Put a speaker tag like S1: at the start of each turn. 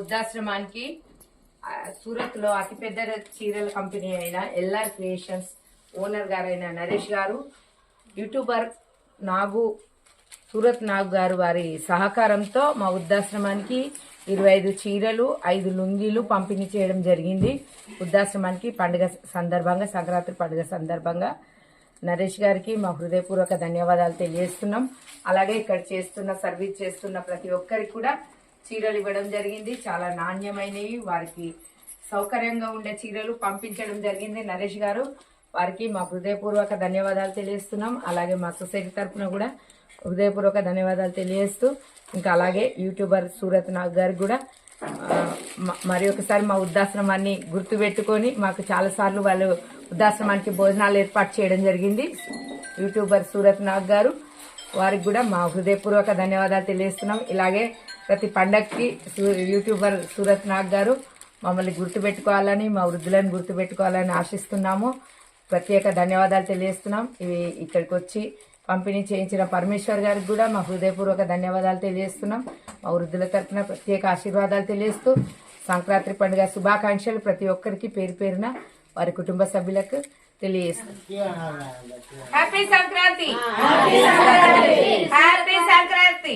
S1: వృద్ధాశ్రమానికి సూరత్ లో అతిపెద్ద చీరల కంపెనీ అయిన ఎల్ఆర్ క్రియేషన్స్ ఓనర్ గారైన నరేష్ గారు, యూట్యూబర్ నాగు సూరత్ నాగు గారు వారి సహకారంతో మా వృద్ధాశ్రమానికి 25 చీరలు 5 లుంగీలు పంపిణీ చేయడం జరిగింది. వృద్ధాశ్రమానికి పండుగ సందర్భంగా, సంక్రాంతి పండుగ సందర్భంగా నరేష్ గారికి మా హృదయపూర్వక ధన్యవాదాలు తెలియజేస్తున్నాం. అలాగే ఇక్కడ సర్వీస్ చేస్తున్న ప్రతి ఒక్కరికి కూడా చీరలు ఇవ్వడం జరిగింది. చాలా నాణ్యమైనవి, వారికి సౌకర్యంగా ఉండే చీరలు పంపించడం జరిగింది. నరేష్ గారు వారికి మా హృదయపూర్వక ధన్యవాదాలు తెలియజేస్తున్నాం. అలాగే మా సొసైటీ తరఫున కూడా హృదయపూర్వక ధన్యవాదాలు తెలియజేస్తూ, ఇంకా అలాగే యూట్యూబర్ సూరత్ నాగ్ గారికి కూడా మరి ఒకసారి మా వృద్ధాశ్రమాన్ని గుర్తుపెట్టుకొని మాకు చాలాసార్లు వాళ్ళు వృద్ధాశ్రమానికి భోజనాలు ఏర్పాటు చేయడం జరిగింది. యూట్యూబర్ సూరత్ నాగ్ గారు వారికి కూడా మా హృదయపూర్వక ధన్యవాదాలు తెలియజేస్తున్నాం. ఇలాగే ప్రతి పండగకి యూట్యూబర్ సూరత్ నాగ్ గారు మమ్మల్ని గుర్తుపెట్టుకోవాలని, మా వృద్ధులను గుర్తుపెట్టుకోవాలని ఆశిస్తున్నాము. ప్రత్యేక ధన్యవాదాలు తెలియజేస్తున్నాం. ఇవి ఇక్కడికి వచ్చి పంపిణీ చేయించిన పరమేశ్వర్ గారికి కూడా మా హృదయపూర్వక ధన్యవాదాలు తెలియజేస్తున్నాం. మా వృద్ధుల తరఫున ప్రత్యేక ఆశీర్వాదాలు తెలియజేస్తూ సంక్రాంతి పండుగ శుభాకాంక్షలు ప్రతి ఒక్కరికి పేరు పేరున వారి కుటుంబ సభ్యులకు తెలియజేస్తున్నాం. Happy Sankranti, happy Sankranti.